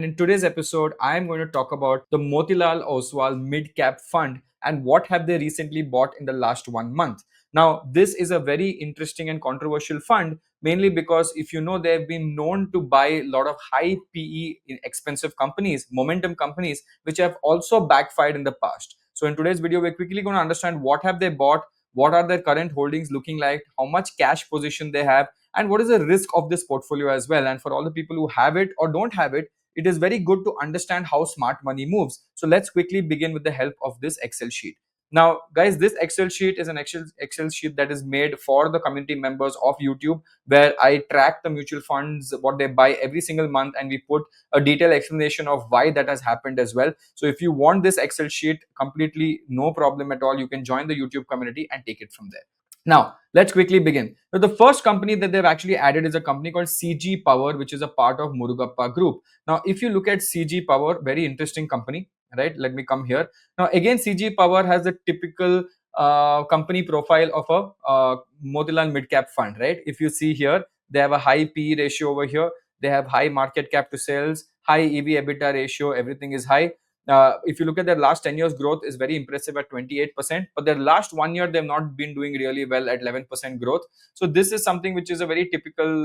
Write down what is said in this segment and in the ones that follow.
In today's episode, I am going to talk about the Motilal Oswal Midcap Fund and what have they recently bought in the last 1 month. Now, this is a very interesting and controversial fund, mainly because if you know, they've been known to buy a lot of high PE in expensive companies, momentum companies, which have also backfired in the past. So in today's video, we're quickly going to understand what have they bought, what are their current holdings looking like, how much cash position they have, and what is the risk of this portfolio as well. And for all the people who have it or don't have it, it is very good to understand how smart money moves. So let's quickly begin with the help of this Excel sheet. Now, guys, this Excel sheet is an Excel sheet that is made for the community members of YouTube, where I track the mutual funds, what they buy every single month, and we put a detailed explanation of why that has happened as well. So if you want this Excel sheet completely, no problem at all, you can join the YouTube community and take it from there. Now, let's quickly begin. So the first company that they've actually added is a company called CG Power, which is a part of Murugappa Group. Now, if you look at CG Power, very interesting company, right? Let me come here. Now, again, CG Power has a typical company profile of a Motilal Midcap Fund, right? If you see here, they have a high PE ratio over here. They have high market cap to sales, high EV EBITDA ratio, everything is high. If you look at their last 10 years growth is very impressive at 28%, but their last 1 year they've not been doing really well at 11% growth. So this is something which is a very typical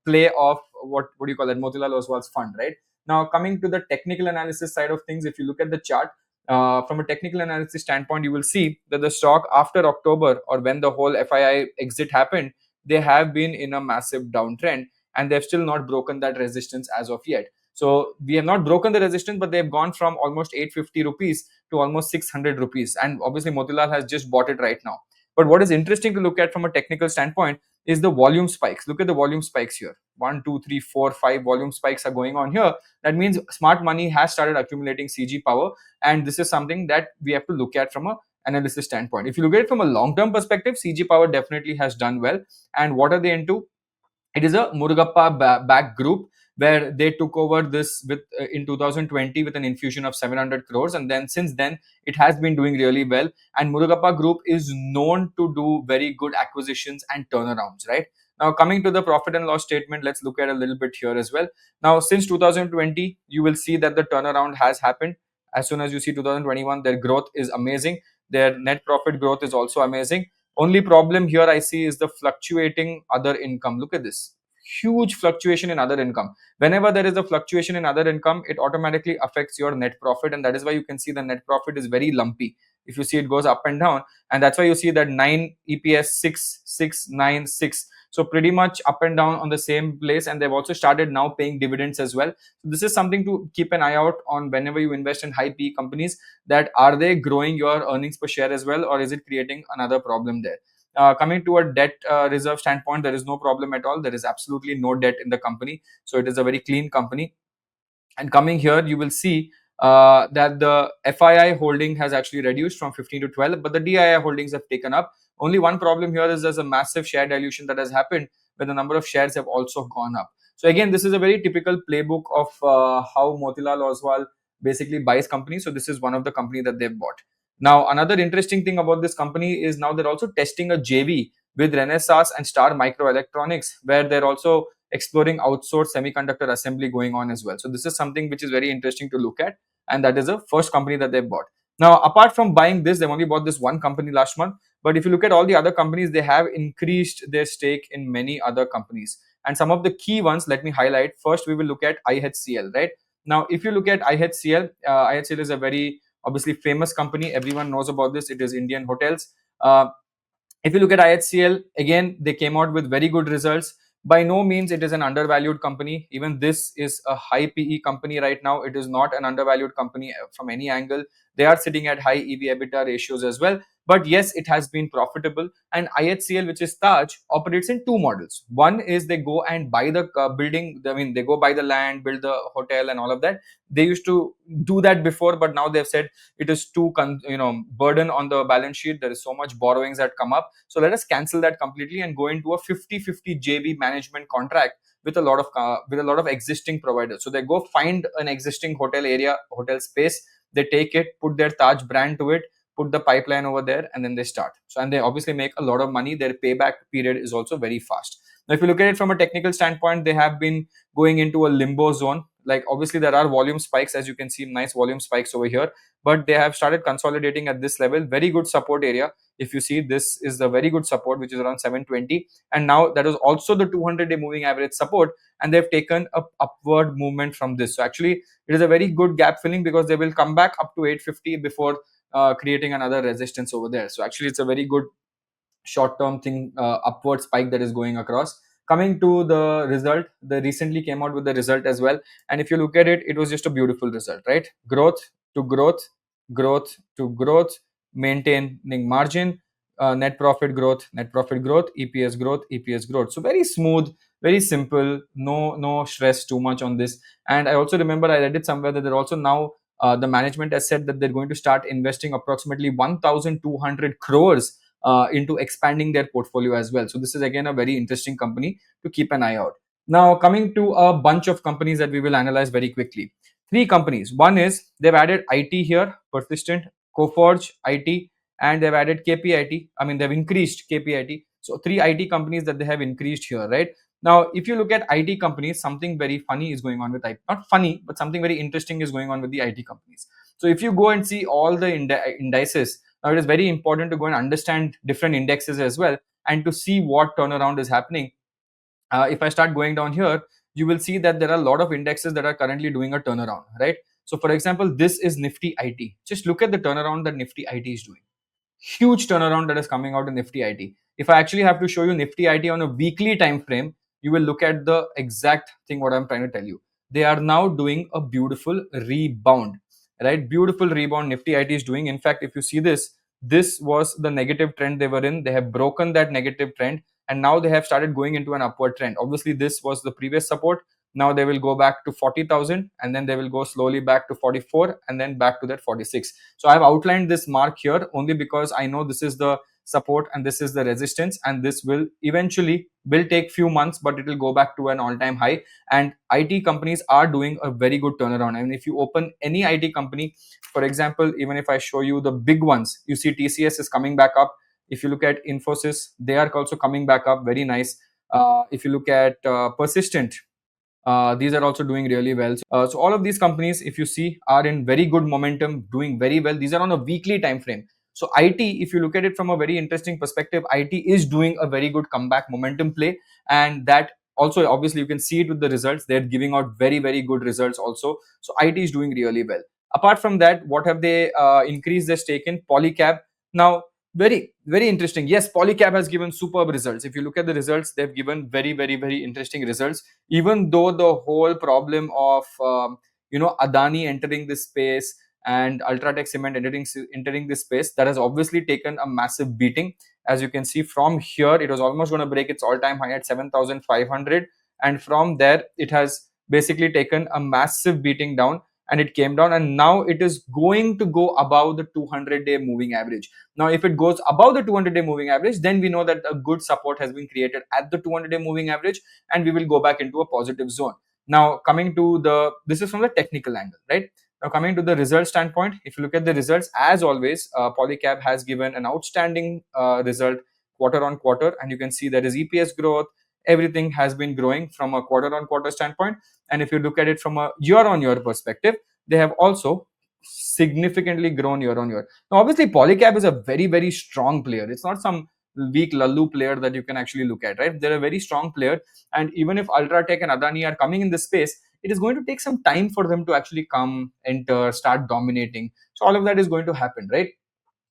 play of what do you call that, Motilal Oswal's fund, right? Now coming to the technical analysis side of things, if you look at the chart from a technical analysis standpoint, you will see that the stock after October, or when the whole FII exit happened, they have been in a massive downtrend and they've still not broken that resistance as of yet. So we have not broken the resistance, but they've gone from almost 850 rupees to almost 600 rupees. And obviously Motilal has just bought it right now. But what is interesting to look at from a technical standpoint is the volume spikes. Look at the volume spikes here. 1, 2, 3, 4, 5 volume spikes are going on here. That means smart money has started accumulating CG power. And this is something that we have to look at from a analysis standpoint. If you look at it from a long-term perspective, CG power definitely has done well. And what are they into? It is a Murugappa back group where they took over this with in 2020 with an infusion of 700 crores, and then since then it has been doing really well. And Murugappa Group is known to do very good acquisitions and turnarounds, right? Now coming to the profit and loss statement, let's look at a little bit here as well. Now since 2020, you will see that the turnaround has happened. As soon as you see 2021, their growth is amazing. Their net profit growth is also amazing. Only problem here I see is the fluctuating other income. Look at this. Huge fluctuation in other income. Whenever there is a fluctuation in other income, it automatically affects your net profit. And that is why you can see the net profit is very lumpy. If you see, it goes up and down. And that's why you see that 9 EPS 6, 6, 9, 6. So pretty much up and down on the same place. And they've also started now paying dividends as well. So this is something to keep an eye out on whenever you invest in high PE companies, that are they growing your earnings per share as well, or is it creating another problem there? Coming to a debt reserve standpoint, there is no problem at all. There is absolutely no debt in the company. So it is a very clean company. And coming here, you will see that the FII holding has actually reduced from 15 to 12, but the DII holdings have taken up. Only one problem here is there's a massive share dilution that has happened, where the number of shares have also gone up. So again, this is a very typical playbook of how Motilal Oswal basically buys companies. So this is one of the company that they've bought. Now, another interesting thing about this company is now they're also testing a JV with Renesas and Star Microelectronics, where they're also exploring outsourced semiconductor assembly going on as well. So this is something which is very interesting to look at, and that is the first company that they bought. Now, apart from buying this, they've only bought this one company last month. But if you look at all the other companies, they have increased their stake in many other companies. And some of the key ones, let me highlight. First, we will look at IHCL, right? Now, if you look at IHCL, IHCL is a very obviously famous company. Everyone knows about this. It is Indian Hotels. If you look at IHCL, again, they came out with very good results. By no means it is an undervalued company. Even this is a high PE company right now. It is not an undervalued company from any angle. They are sitting at high EV EBITDA ratios as well. But yes, it has been profitable. And IHCL, which is Taj, operates in two models. One is they go and buy the building. I mean, they go buy the land, build the hotel and all of that. They used to do that before, but now they've said it is too burden on the balance sheet. There is so much borrowings that come up. So let us cancel that completely and go into a 50-50 JV management contract with a lot of existing providers. So they go find an existing hotel area, hotel space. They take it, put their Taj brand to it, put the pipeline over there, and then they start. So and they obviously make a lot of money. Their payback period is also very fast. Now, if you look at it from a technical standpoint, they have been going into a limbo zone. Like obviously there are volume spikes, as you can see, nice volume spikes over here, but they have started consolidating at this level. Very good support area. If you see, this is the very good support, which is around 720, and now that is also the 200-day moving average support, and they've taken a upward movement from this. So actually it is a very good gap filling, because they will come back up to 850 before creating another resistance over there. So actually it's a very good short term thing, upward spike that is going across. Coming to the result, they recently came out with the result as well, and if you look at it, it was just a beautiful result, right? Growth to growth, growth to growth, maintaining margin, net profit growth, net profit growth, EPS growth, EPS growth. So very smooth, very simple, no stress too much on this. And I also remember I read it somewhere that they're also now, the management has said that they're going to start investing approximately 1200 crores into expanding their portfolio as well. So this is again a very interesting company to keep an eye out. Now coming to a bunch of companies that we will analyze very quickly. Three companies. One is they've added IT here, Persistent, Coforge IT, and they've added KPIT. I mean, they've increased KPIT. So three IT companies that they have increased here, right? Now, if you look at IT companies, something very funny is going on with IT. Not funny, but something very interesting is going on with the IT companies. So if you go and see all the indices, now it is very important to go and understand different indexes as well, and to see what turnaround is happening. If I start going down here, you will see that there are a lot of indexes that are currently doing a turnaround, right? So for example, this is Nifty IT. Just look at the turnaround that Nifty IT is doing. Huge turnaround that is coming out in Nifty IT. If I actually have to show you Nifty IT on a weekly time frame, you will look at the exact thing what I'm trying to tell you. They are now doing a beautiful rebound, right? Beautiful rebound Nifty IT is doing. In fact, if you see this, this was the negative trend they were in. They have broken that negative trend, and now they have started going into an upward trend. Obviously, this was the previous support. Now they will go back to 40,000, and then they will go slowly back to 44, and then back to that 46. So I've outlined this mark here only because I know this is the support and this is the resistance, and this will eventually will take few months, but it will go back to an all-time high. And IT companies are doing a very good turnaround. I mean, if you open any IT company, for example, even if I show you the big ones, you see TCS is coming back up. If you look at Infosys, they are also coming back up, very nice. If you look at Persistent, these are also doing really well. So all of these companies, if you see, are in very good momentum, doing very well. These are on a weekly time frame. So IT, if you look at it from a very interesting perspective, IT is doing a very good comeback momentum play, and that also obviously you can see it with the results. They're giving out very good results also. So IT is doing really well. Apart from that, what have they increased their stake in? Polycab. Now, very interesting. Yes, Polycab has given superb results. If you look at the results, they've given very interesting results, even though the whole problem of Adani entering this space and Ultratech Cement entering this space, that has obviously taken a massive beating. As you can see from here, it was almost going to break its all-time high at 7,500, and from there it has basically taken a massive beating down, and it came down, and now it is going to go above the 200-day moving average. Now if it goes above the 200-day moving average, then we know that a good support has been created at the 200-day moving average, and we will go back into a positive zone. Now coming to this is from the technical angle, right? Now coming to the result standpoint, if you look at the results, as always, Polycab has given an outstanding result quarter on quarter, and you can see there is EPS growth. Everything has been growing from a quarter on quarter standpoint, and if you look at it from a year on year perspective, they have also significantly grown year on year. Now obviously Polycab is a very strong player. It's not some weak lallu player that you can actually look at, right? They're a very strong player, and even if Ultratech and Adani are coming in this space, it is going to take some time for them to actually come, enter, start dominating. So all of that is going to happen, right?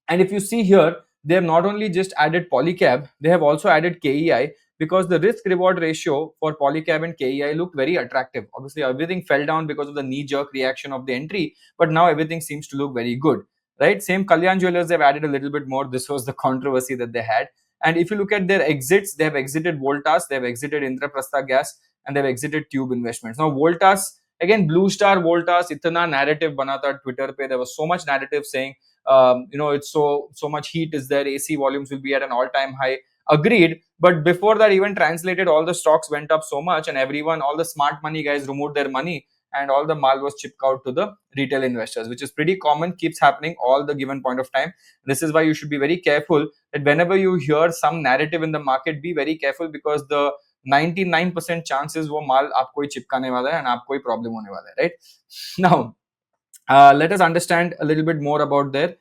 And if you see here, they have not only just added Polycab, they have also added KEI, because the risk reward ratio for Polycab and KEI looked very attractive. Obviously, everything fell down because of the knee jerk reaction of the entry, but now everything seems to look very good, right? Same Kalyan Jewelers, they've added a little bit more. This was the controversy that they had. And if you look at their exits, they have exited Voltas, they have exited Indraprastha Gas, and they've exited Tube Investments. Now, Voltas, again, Blue Star Voltas, itna narrative bana tha Twitter pe. There was so much narrative saying, it's so much heat is there, AC volumes will be at an all-time high. Agreed, but before that even translated, all the stocks went up so much, and everyone, all the smart money guys removed their money, and all the mal was chipped out to the retail investors, which is pretty common, keeps happening all the given point of time. This is why you should be very careful that whenever you hear some narrative in the market, be very careful, because the 99% chances वो माल आपको ही चिपकाने वाला है and आपको ही problem होने वाला है, right? Now let us understand a little bit more about their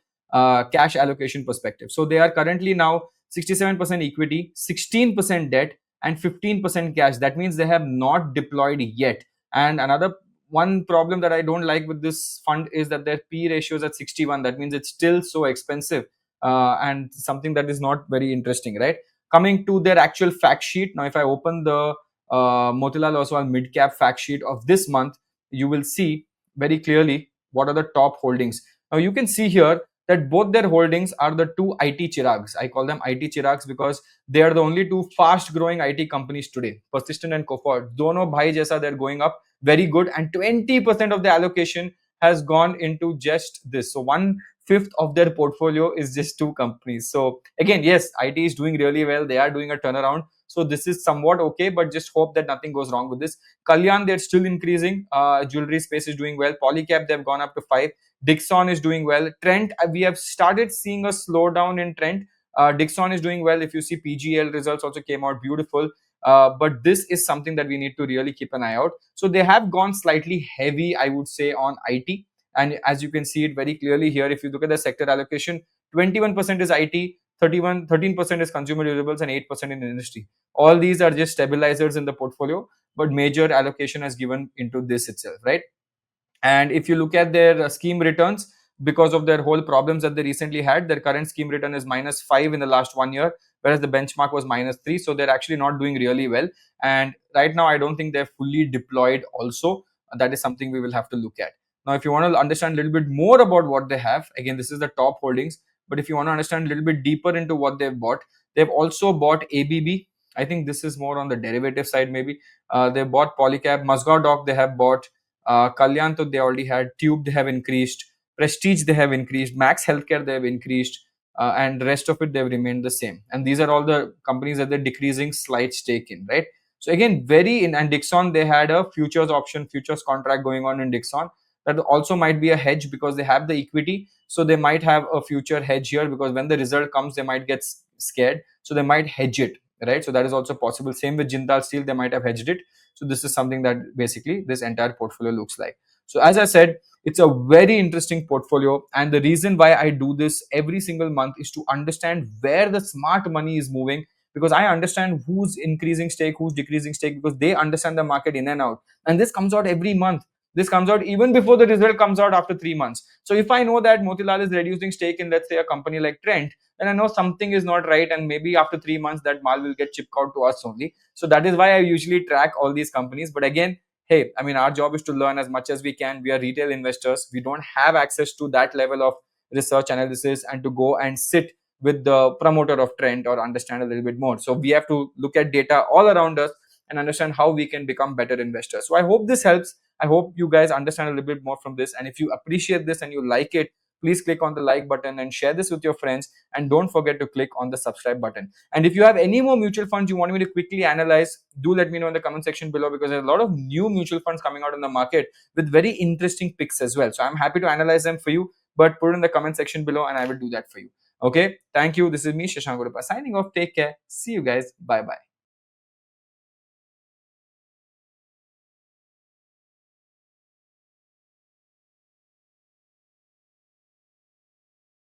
cash allocation perspective. So they are currently now 67% equity, 16% debt, and 15% cash. That means they have not deployed yet. And another one problem that I don't like with this fund is that their P ratio is at 61. That means it's still so expensive and something that is not very interesting, right? Coming to their actual fact sheet. Now, if I open the Motilal Oswal Midcap fact sheet of this month, you will see very clearly what are the top holdings. Now you can see here that both their holdings are the two IT chirags. I call them IT chirags because they are the only two fast growing IT companies today. Persistent and Coforge. Dono bhai jaisa, they're going up very good, and 20% of the allocation has gone into just this. So 1/5 of their portfolio is just two companies. So again, yes, IT is doing really well. They are doing a turnaround. So this is somewhat okay, but just hope that nothing goes wrong with this. Kalyan, they're still increasing. Jewelry space is doing well. Polycab, they've gone up to 5. Dixon is doing well. Trent, we have started seeing a slowdown in Trent. Dixon is doing well. If you see PGL results also came out beautiful. But this is something that we need to really keep an eye out. So they have gone slightly heavy, I would say, on IT. And as you can see it very clearly here, if you look at the sector allocation, 21% is IT, 13% is consumer durables, and 8% in industry. All these are just stabilizers in the portfolio, but major allocation has given into this itself, right? And if you look at their scheme returns, because of their whole problems that they recently had, their current scheme return is -5 in the last 1 year, whereas the benchmark was -3. So they're actually not doing really well. And right now, I don't think they're fully deployed also. That is something we will have to look at. Now, if you want to understand a little bit more about what they have, again, this is the top holdings. But if you want to understand a little bit deeper into what they've bought, they've also bought ABB. I think this is more on the derivative side, maybe. They bought Polycab, Musgao Dock, they have bought Kalyan, they already had. Tube, they have increased. Prestige, they have increased. Max Healthcare, they have increased. And the rest of it, they've remained the same. And these are all the companies that they're decreasing slight stake in, right? So again, very in, and Dixon, they had a futures option, futures contract going on in Dixon. That also might be a hedge because they have the equity. So they might have a future hedge here because when the result comes, they might get scared. So they might hedge it, right? So that is also possible. Same with Jindal Steel, they might have hedged it. So this is something that basically this entire portfolio looks like. So as I said, it's a very interesting portfolio. And the reason why I do this every single month is to understand where the smart money is moving, because I understand who's increasing stake, who's decreasing stake, because they understand the market in and out. And this comes out every month. This comes out even before the result comes out after 3 months. So if I know that Motilal is reducing stake in, let's say, a company like Trent, then I know something is not right, and maybe after 3 months that mal will get chipped out to us only. So that is why I usually track all these companies. But again, hey, I mean, our job is to learn as much as we can. We are retail investors. We don't have access to that level of research analysis and to go and sit with the promoter of Trent or understand a little bit more. So we have to look at data all around us and understand how we can become better investors. So I hope this helps. I hope you guys understand a little bit more from this. And if you appreciate this and you like it, please click on the like button and share this with your friends. And don't forget to click on the subscribe button. And if you have any more mutual funds you want me to quickly analyze, do let me know in the comment section below, because there's a lot of new mutual funds coming out in the market with very interesting picks as well. So I'm happy to analyze them for you, but put it in the comment section below and I will do that for you. Okay. Thank you. This is me, Shashank Udupa, signing off. Take care. See you guys. Bye bye.